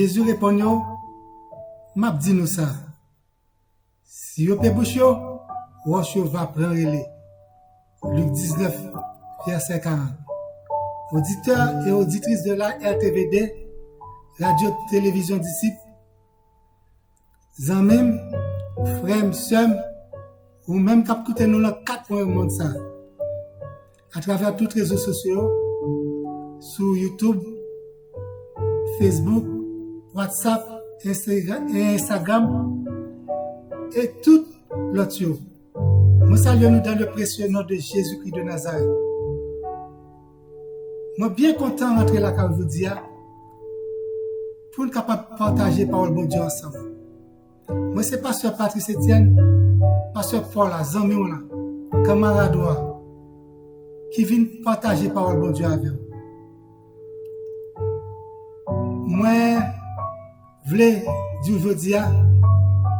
Jésus répond yo, m'a dit nous ça. Si yo pe bouche yo, roche yo va prendre relais. Luc 19, verset 40. Auditeurs et auditrices de la RTVD, Radio-Télévision Disciple, Zanmim, frères, sœurs, ou même cap écouter nous dans 4 points au monde ça. À travers tous les réseaux sociaux, sur YouTube, Facebook, WhatsApp, Instagram et tout l'autre. Nous saluons nous dans le précieux nom de Jésus-Christ de Nazareth. Moi bien content de rentrer là quand je vous dis pour être capable de partager la parole de Dieu ensemble. Moi c'est pasteur Patrice Etienne, pasteur Paul Zanmi camarade qui vient partager la parole de Dieu avec vous. Moi voulais dire aujourd'hui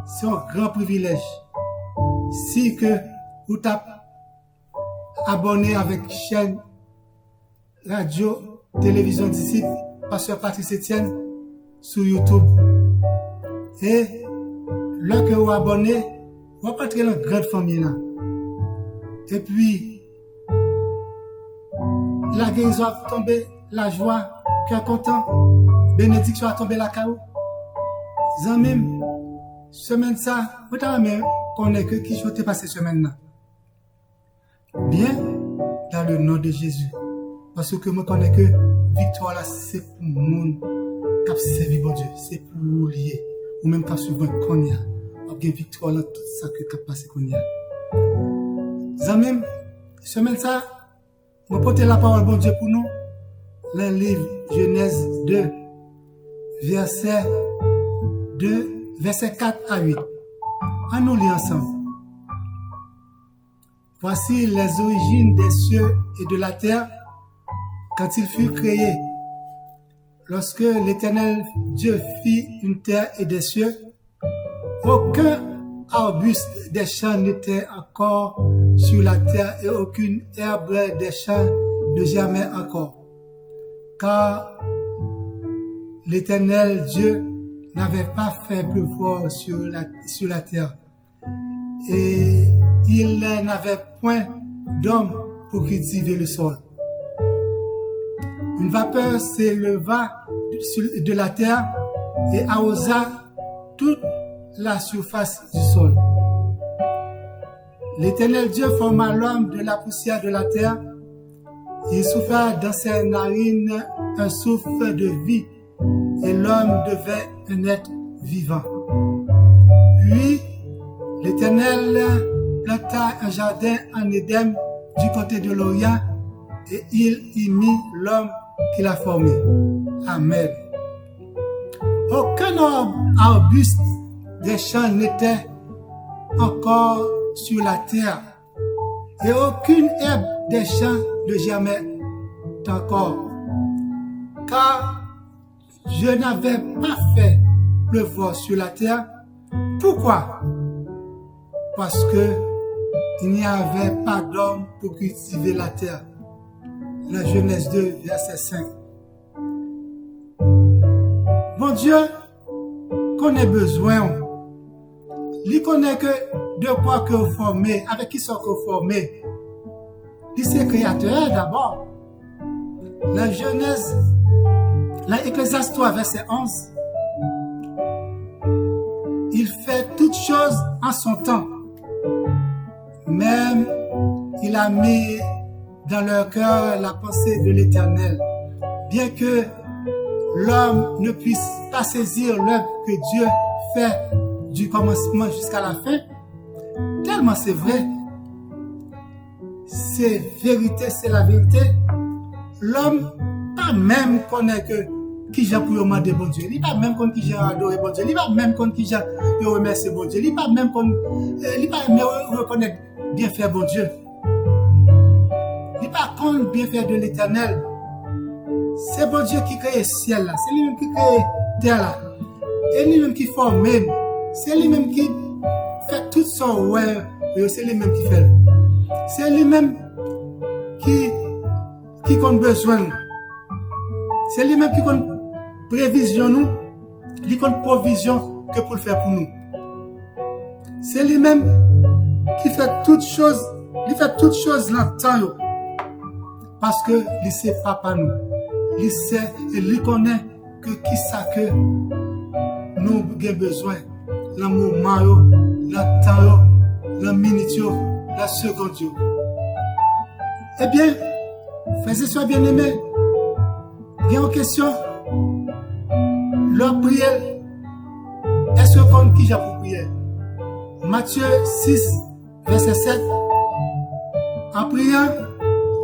c'est un grand privilège si que vous tapez abonné avec chaîne Radio Télévision Disciple pasteur Patrice Etienne sur YouTube et là que vous abonnez vous entrez dans une grande famille là et puis la guérison a tombé, la joie cœur content, bénédiction a tombé la caou. Zanmim, semaine ça, vous t'avez connaît que qui s'est passé semaine là. Bien dans le nom de Jésus. Parce que moi connais que victoire là c'est pour monde qui a servi bon Dieu, c'est pour lier ou même qui souvent connaît. On gagne victoire là tout ça que qui passé connaît. Zanmim, semaine ça, moi porter la parole bon Dieu pour nous. Le livre Genèse 2 verset 4 à 8. On nous lit ensemble. Voici les origines des cieux et de la terre quand il fut créé. Lorsque l'Éternel Dieu fit une terre et des cieux, aucun arbuste des champs n'était encore sur la terre et aucune herbe des champs ne germait encore. Car l'Éternel Dieu n'avait pas fait pleuvoir sur la terre et il n'avait point d'homme pour cultiver le sol. Une vapeur s'éleva de la terre et arrosa toute la surface du sol. L'Éternel Dieu forma l'homme de la poussière de la terre. Il souffla dans ses narines un souffle de vie et l'homme devint un être vivant. Puis, l'Éternel planta un jardin en Éden du côté de l'Orient et il y mit l'homme qu'il a formé. Amen. Aucun arbuste des champs n'était encore sur la terre et aucune herbe des champs ne germait encore. Car je n'avais pas fait pleuvoir sur la terre. Pourquoi? Parce que il n'y avait pas d'homme pour cultiver la terre. La Genèse 2, verset 5. Bon Dieu connaît besoin. Il connaît que de quoi que vous formez, avec qui sont vous formez. Il c'est créateur d'abord. La Genèse, la Ecclésiaste 3, verset 11. Il fait toutes choses en son temps. Même il a mis dans leur cœur la pensée de l'Éternel. Bien que l'homme ne puisse pas saisir l'œuvre que Dieu fait du commencement jusqu'à la fin, tellement c'est vrai, c'est vérité, c'est la vérité. L'homme pas même connaît que qui j'ai pour demander bon Dieu, il pas même connaît qui j'ai adoré bon Dieu, il pas même connaît qui j'ai remercier bon Dieu, il pas même connaît, il pas même reconnaître bien faire bon Dieu. Il pas connaît bien faire de l'Éternel. C'est bon Dieu qui crée le ciel là, c'est lui-même qui crée la terre là, et lui-même qui forme même, c'est lui-même qui fait tout son ouais, c'est lui-même qui fait. C'est lui-même qui compte besoin. C'est lui-même qui compte prévision nous il y a une provision que pour le faire pour nous. C'est lui-même qui fait toutes choses, il fait toutes choses dans le temps. Parce que il sait papa nous. Il sait et il connaît que qui ça que nous avons besoin. Le moment, le temps, la minute, la seconde. Eh bien, frères et sœurs bien-aimés, il y a une question. Leur prière, est-ce qu'on qui j'ai pour prière? Matthieu 6, verset 7. En priant,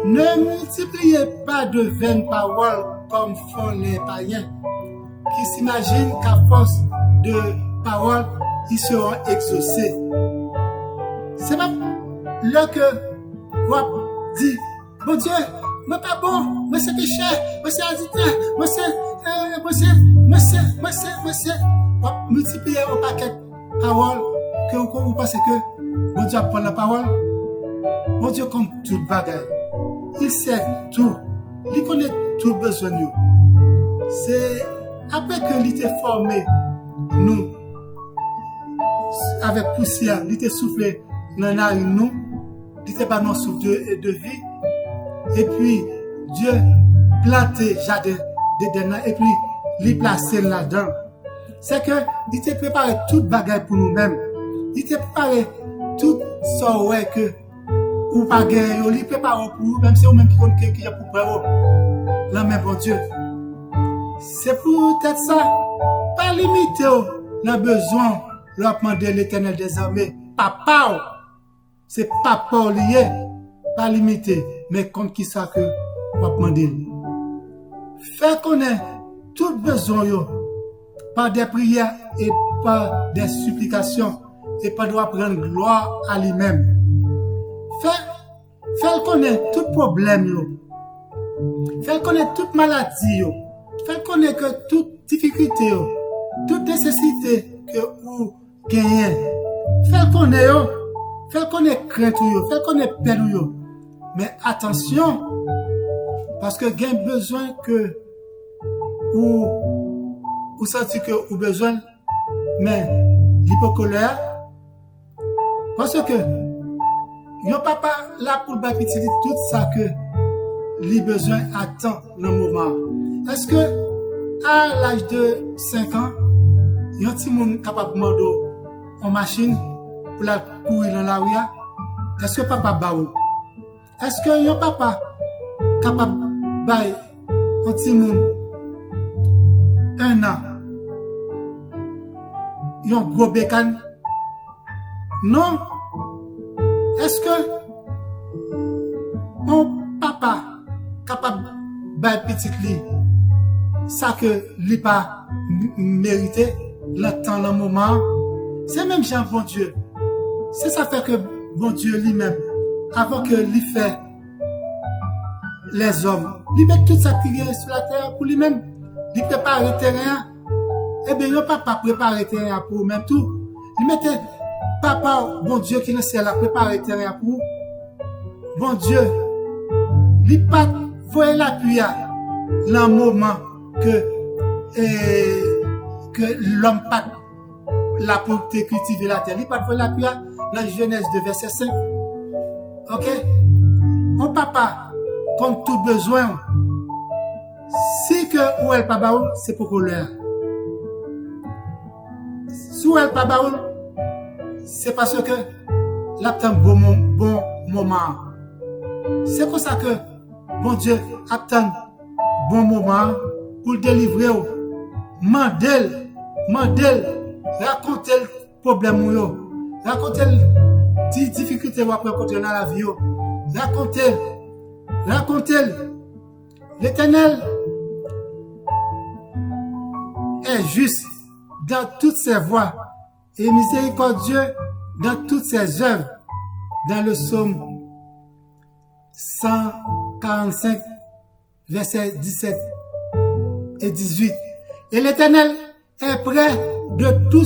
ne multipliez pas de vaines paroles comme font les païens, qui s'imaginent qu'à force de paroles, ils seront exaucés. C'est pas là que on dit, bon Dieu, moi pas bon, moi c'est péché, moi c'est addict, moi c'est, multiplier au paquet de paroles que vous pensez que bon Dieu prend la parole. Bon Dieu compte tout bagaille. Il sait tout. Il connaît tout besoin de nous. C'est après que il était formé, nous, avec poussière, il était soufflé dans la nous, il était pas non souffle de vie. Et puis, Dieu planté jardin dedans et puis, il placé là-dedans. C'est que, il était préparé toute bagaille pour nous-mêmes. Il était préparé tout ça, ouais, que, ou pas gagner, il prépare pour vous, même si vous même qui compte qui a pour préparer. La main, bon Dieu. C'est peut-être ça. Pas limiter le besoin, leur demander l'Éternel des armées. Papa, c'est papa lié. Pas limité, mais contre qui ça que vous demander. Fait connaître tout besoin par des prières et par des supplications et pas doit prendre gloire à lui-même. Fait connaître tout problème, fait connaître toute maladie, fait connaître que toute difficulté, toute nécessité que vous gagnez. Fait connaître crainte, fait connaître peine. Mais attention, parce que vous avez besoin que vous sentez que vous avez besoin, mais l'hypocolère, parce que yon papa là pour ba petit tout ça que li besoin attend le moment. Est-ce que à l'âge de 5 ans, yon ti moun capable mando en machine pour la courir dans la rue? Est-ce que papa ba ou? Est-ce que yon papa capable bay un ti moun 1 an? Yon gros bécane? Non. Est-ce que mon papa capable de petit lit ça que lui pas mérité le temps, le moment? C'est même Jean bon Dieu. C'est ça fait que bon Dieu lui-même, avant que lui fait les hommes, lui met toute sa prière sur la terre pour lui-même, lui prépare le terrain. Eh bien, le papa prépare le terrain pour lui-même tout. Il mettait papa, bon Dieu qui nous ciel a préparé le terrain pour vous. Bon Dieu, il pas voyait la pluie dans le moment que l'homme pas la pour cultiver la terre. Il pas voyait la pluie dans Genèse de verset 5. Ok? Mon papa, comme tout besoin, si que ou elle pas baoul, c'est pour l'heure. Si ou elle pas baoul, c'est parce que l'attend bon moment. C'est pour ça que bon Dieu attend bon moment pour délivrer. Mandel, racontez le problème, racontez les difficultés que vous rencontrez dans la vie. Racontez. L'Éternel est juste dans toutes ses voies et miséricordieux dans toutes ses œuvres. Dans le psaume 145, versets 17 et 18. Et l'Éternel est près de tous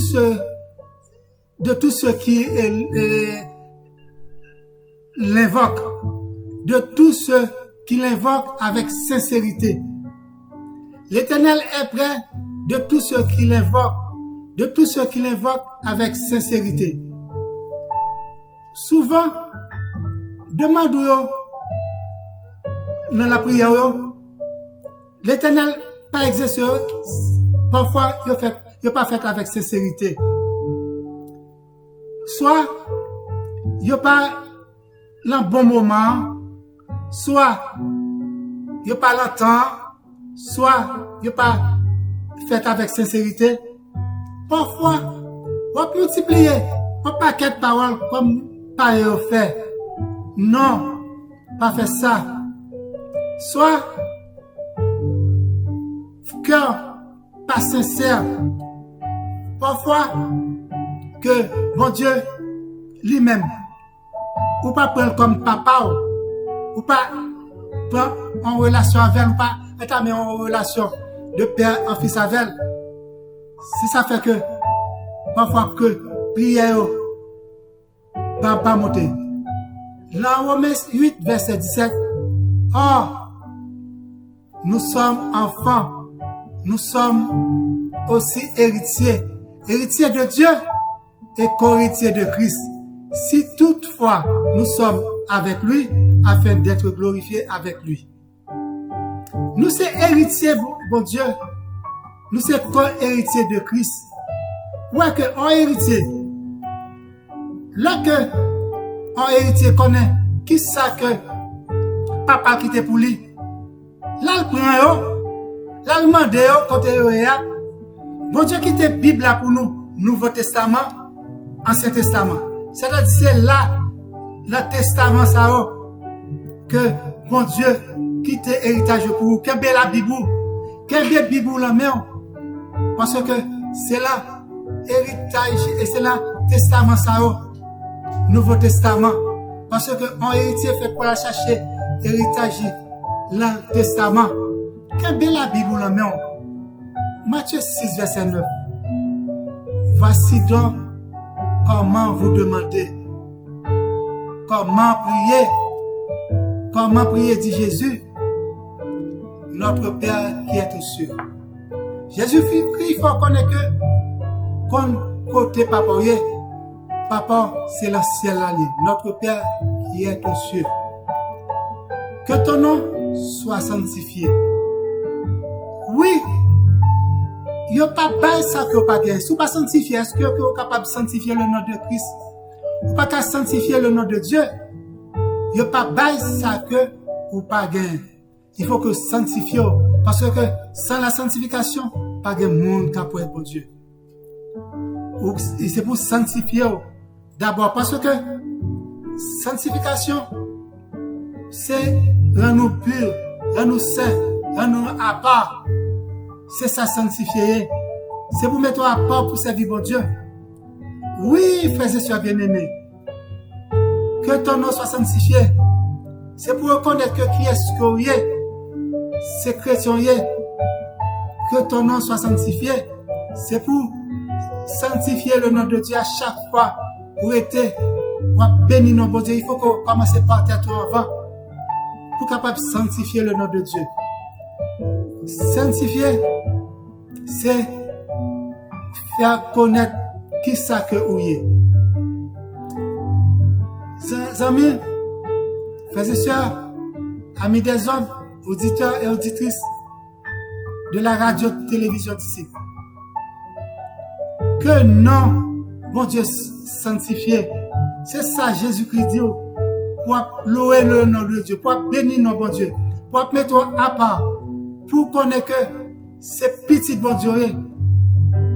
ceux qui l'invoquent, de tous ceux qui l'invoquent avec sincérité. L'Éternel est près de tous ceux qui l'invoquent avec sincérité. Souvent, demande dans la prière, l'Éternel pas exercé, parfois il pas fait avec sincérité. Soit il pas le bon moment, soit il pas le temps, soit il pas fait avec sincérité. Parfois, on multiplier un paquet de paroles comme pas fait. Non, pas faire ça. Soit cœur pas sincère. Parfois que mon Dieu lui-même, ou pas prendre comme papa, ou pas prendre en relation avec, ou pas entamer en relation de père en fils avec. C'est ça fait que parfois que prière pas monter. Dans Romains 8 verset 17, or nous sommes enfants, nous sommes aussi héritiers de Dieu et co-héritiers de Christ, si toutefois nous sommes avec lui afin d'être glorifiés avec lui. Nous sommes héritiers, bon Dieu, nous sommes co-héritiers de Christ. Ouais que en héritier, là que en héritier connaît qui ça que papa qui était pour lui, là le prend là le demande côté bon Dieu qui était Bible là pour nous, Nouveau Testament, Ancien Testament. C'est-à-dire c'est là le testament ça que bon Dieu qui était héritage pour vous, qu'est la Bible, qu'est Bible la main, parce que c'est là héritage et c'est là testament ça Nouveau Testament, parce que en héritier fait pour la chercher héritage le testament. Qu'est la Bible la main? Matthieu 6 verset 9. Voici donc comment vous demandez, comment prier, dit Jésus, notre Père qui est aux cieux. Jésus il faut connaître que quand côté papa c'est le ciel là, notre Père qui est aux cieux. Que ton nom soit sanctifié. Oui, il n'y a pas de ça que vous pas gagné. Si vous ne pas sanctifié, est-ce que vous êtes capable de sanctifier le nom de Christ? Vous pas qu'à sanctifier le nom de Dieu. Il n'y a pas de ça que vous pas gagné. Il faut que sanctifier. Parce que sans la sanctification, pas de monde qui peut être pour Dieu. C'est pour sanctifier. D'abord parce que sanctification, c'est rendre nous purs, rendre nous saints, rendre nous à part. C'est ça sanctifier. C'est pour mettre à part pour servir bon Dieu. Oui, frères et sœurs bien-aimés, que ton nom soit sanctifié. C'est pour reconnaître que qui est-ce que vous êtes. C'est chrétien. Que ton nom soit sanctifié. C'est pour sanctifier le nom de Dieu à chaque fois. Pour être, pour bénir nos bon Dieu. Il faut qu'on commence par terre avant. Pour capable de sanctifier le nom de Dieu. Sanctifier, c'est faire connaître qui ça que vous êtes. Amis, frères et sœurs, amis des hommes, auditeurs et auditrices de la radio-télévision d'ici. Que non, bon Dieu sanctifié. C'est ça Jésus-Christ dit pour louer le nom de Dieu, pour bénir nos bon Dieu, pour mettre à part, pour connaître que c'est petit bon Dieu.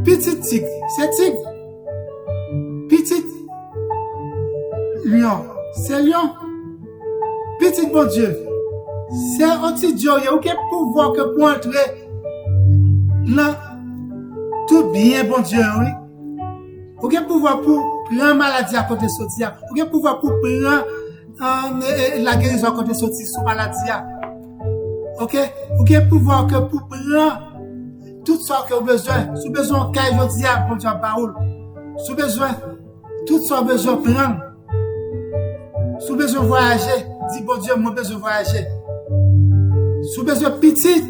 Petit tigre, c'est tigre. Petit lion, c'est lion. Petit bon Dieu, c'est un petit Dieu qui a pouvoir que pour entrer là, tout bien bon Dieu, oui. Qui a pouvoir pour prendre maladie à côté de sortir, qui a pouvoir pour prendre la guérison à côté de sortir sous maladie. Ok? Qui a pouvoir que pour prendre tout ça que vous avez besoin, si vous avez besoin de dire, bon Dieu, parole. Si vous avez besoin, tout ça que vous avez besoin de prendre. Si vous avez besoin de voyager, dis bon Dieu, moi besoin de voyager. Si vous avez besoin de petit,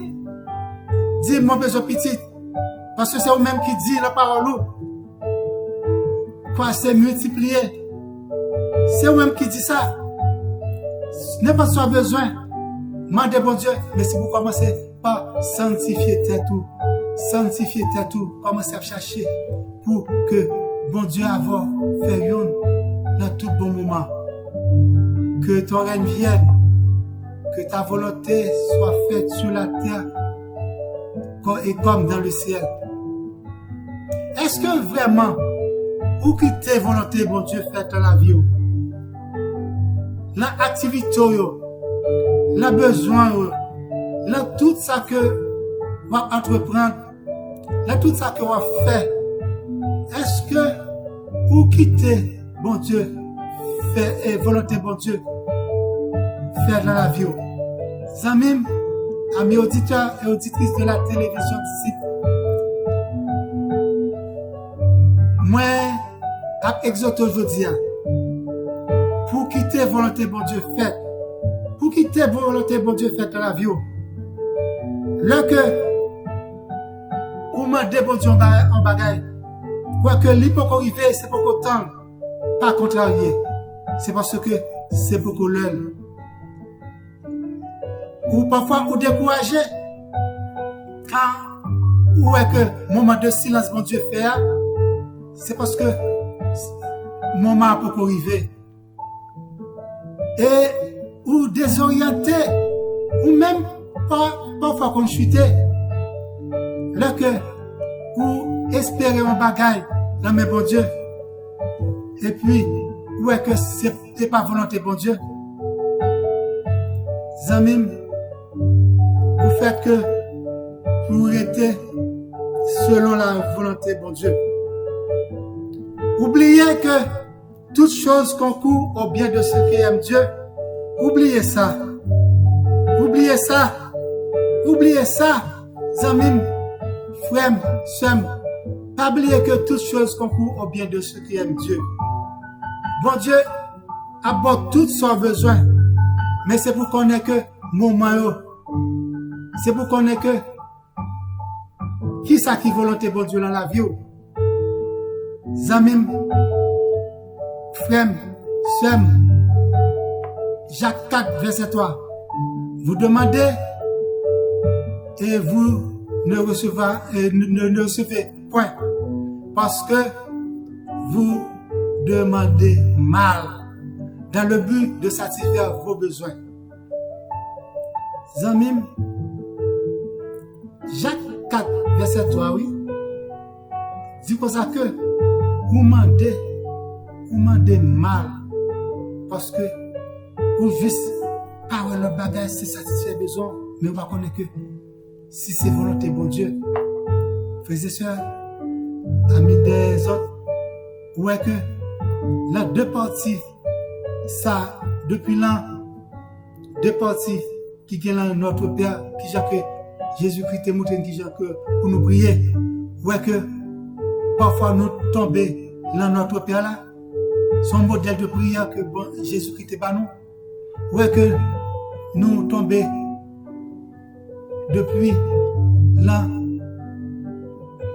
dis moi besoin de petit. Parce que c'est vous-même qui dit la parole. Quoi, c'est multiplié. C'est vous-même qui dit ça. N'importe quoi besoin. Mandez bon Dieu. Mais si vous commencez par sanctifier tout, commencez à chercher pour que bon Dieu avoir fait une dans tout bon moment. Que ton règne vienne, que ta volonté soit faite sur la terre et comme dans le ciel. Est-ce que vraiment, ou quitter volonté, bon Dieu, faite dans la vie, l'activité, le besoin, tout ça que va entreprendre, tout ça que va faire, est-ce que ou quitter, bon Dieu, fait et volonté, bon Dieu, faire dans la vie? Amis, amis auditeurs et auditrices de la télévision d'ici, moi, à exhorter aujourd'hui, pour quitter volonté, bon Dieu, faite, pour quitter volonté, bon Dieu, faite dans la vie, là que, ou mandez, bon Dieu, en bagaille, quoi que l'hypocrisie, c'est pour qu'autant, pas contrarié, c'est parce que c'est beaucoup l'heure. Ou parfois, ou découragé, quand, ou est que, moment de silence, bon Dieu, fait, c'est parce que, moment a beaucoup arrivé. Et, ou désorienté, ou même, parfois qu'on chuté, là que, ou espérer un bagaille, dans mes bon Dieu, et puis, où est que c'est pas volonté, bon Dieu? Amis, vous faites que vous êtes selon la volonté, bon Dieu. Oubliez que toute chose concourt au bien de ceux qui aiment Dieu. Oubliez ça. Oubliez ça. Oubliez ça. Amis, frères, sœurs, pas oublier que toute chose concourt au bien de ceux qui aiment Dieu. Bon Dieu apporte tout son besoin, mais c'est pour qu'on ait que moment, c'est pour qu'on ait que qui ça qui volonté bon Dieu dans la vie. Amis, frères, sœurs, Jacques 4, verset 3. Vous demandez et vous ne recevez point, parce que vous demandez mal dans le but de satisfaire vos besoins. Amis, Jacques 4, verset 3, oui, dit comme ça que vous demandez mal parce que vous juste par le bagage c'est satisfaire besoin, mais on va connaître que si c'est volonté bon Dieu, frères et sœurs, amis des autres, ouais que la deux parties, ça, depuis là, deux parties qui gagnent notre Père, qui j'ai que Jésus-Christ est montré, qui j'ai que pour nous prier, ouais que parfois nous tomber dans notre Père là, son modèle de prière que bon, Jésus-Christ est pas nous, ouais que nous tomber depuis là,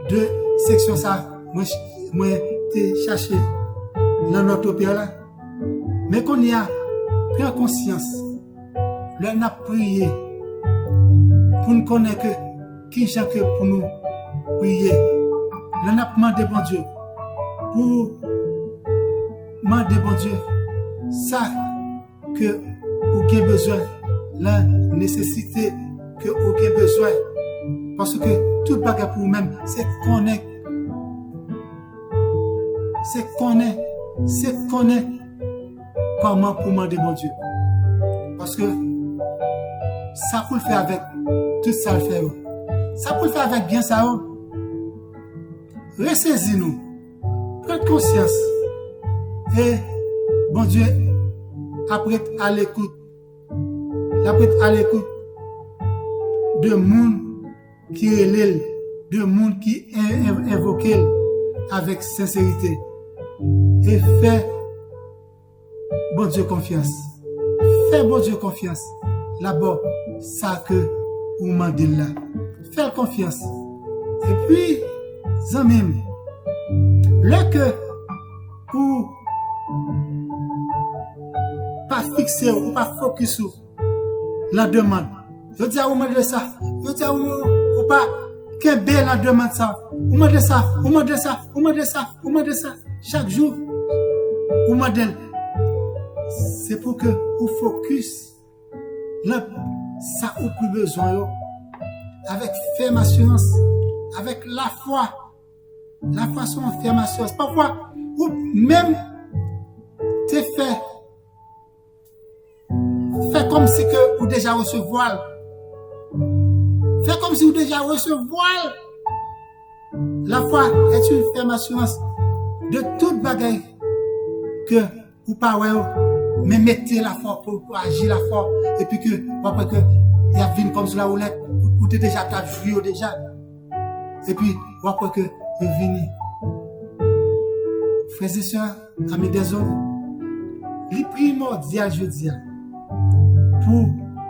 deux sections ça, moi t'ai cherché dans notre Père là, mais qu'on y a pris conscience, là on a prié pour nous connaître qui j'ai que pour nous prier, là on a demandé bon Dieu pour demander bon Dieu ça que vous avez besoin, la nécessité que vous avez besoin, parce que tout bagage pour vous-même c'est connaître. C'est connaître comment pour demander bon Dieu. Parce que ça pour le faire avec tout ça le faire. Ça pour le faire avec bien ça. Ressaisis-nous. Prenez conscience. Et bon Dieu, après à l'écoute. Après à l'écoute de monde qui relève, de monde qui invoque avec sincérité. Et fais bon Dieu confiance. Fais bon Dieu confiance. Là-bas, ça que vous demandez là. Fais confiance. Et puis, Zamim, le que ou pas fixé ou pas focus sur la demande. Je dis à vous de ça. Je dis à vous pas qu'un bel la demande ça. Vous me de ça, vous me de ça, vous me de ça, vous me de ça. Chaque jour, vous me de. C'est pour que vous focus là, ça ou plus besoin avec ferme assurance, avec la foi. La foi sont ferme assurance. Parfois, ou même t'es fait comme si que vous déjà recevoir. Fais comme si vous déjà recevoir. La foi est une ferme assurance de toute bagaille que vous parlez, mais mettez la foi pour agir la foi. Et puis que, après que, il y a venu comme sur la roulette, vous êtes déjà joué déjà. Et puis, après que, vous venez. Frères et sœurs, amis des hommes, le primordial, je dis, pour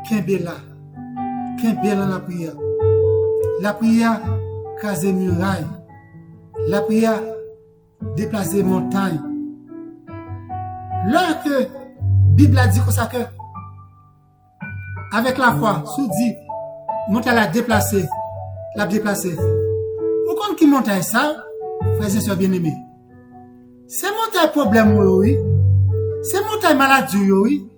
qu'un bel la prière. La prière, caser muraille. La prière, déplacer montagne. Là que Bible a dit comme ça que, avec la foi, sous dit, montagne la déplacer. Vous comprenez qui montagne ça, frères et sœurs bien-aimés? C'est montagne problème, oui. C'est montagne maladie, oui.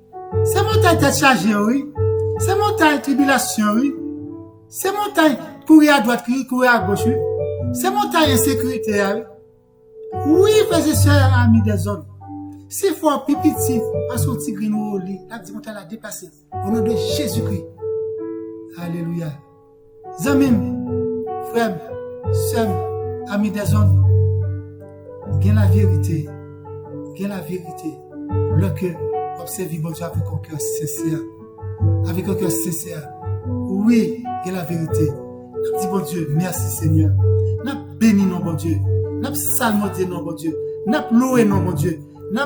C'est montagne tête chargée, oui. C'est montagne tribulation, oui. C'est montagne courir à droite, courir à gauche, oui. C'est montagne insécurité, oui. Oui, frères et sœurs, amis des hommes. C'est fort, pipiti, à son petit grino au lit. La dit montagne la dépasser. Au nom de Jésus-Christ. Alléluia. Zamim, frères, sœurs, amis des hommes. Gain la vérité. Le cœur, observez mon Dieu avec un cœur sincère. Avec un cœur sincère. Oui, gain la vérité. Nous disons, bon Dieu, merci Seigneur. Nous bénissons, non, bon Dieu. Nous salmodé, non, bon Dieu. Nous loué, non, bon Dieu. Nous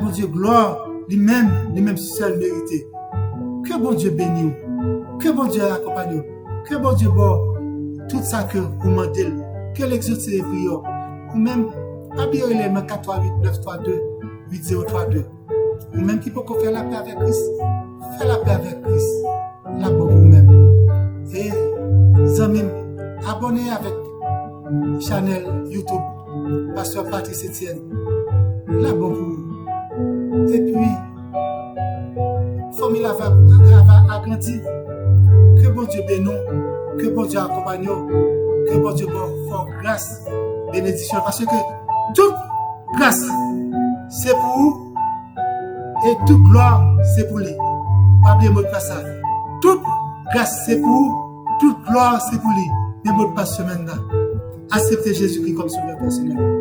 bon Dieu, gloire, lui-même seul mérité. Que bon Dieu bénisse. Que bon Dieu accompagne. Que bon Dieu bon. Tout ça que vous demandez. Que l'exaucer prière. Ou même, habillez les mains 438 932 8032. Ou même qui peut faire la paix avec Christ. Fais la paix avec Christ. Là pour vous-même. Et, amis, abonnez avec channel YouTube Pasteur Patrice Etienne. Là pour vous. Et puis, famille va agrandir. Que bon Dieu bénisse. Que bon Dieu accompagne. Que bon Dieu fasse grâce, bénédiction. Parce que toute grâce, c'est pour vous. Et toute gloire, c'est pour lui. Pas oublier mot de passe ça. Toute grâce, c'est pour vous. Toute gloire, c'est pour lui. Mais mot de passe semaine là. Acceptez Jésus-Christ comme sauveur personnel.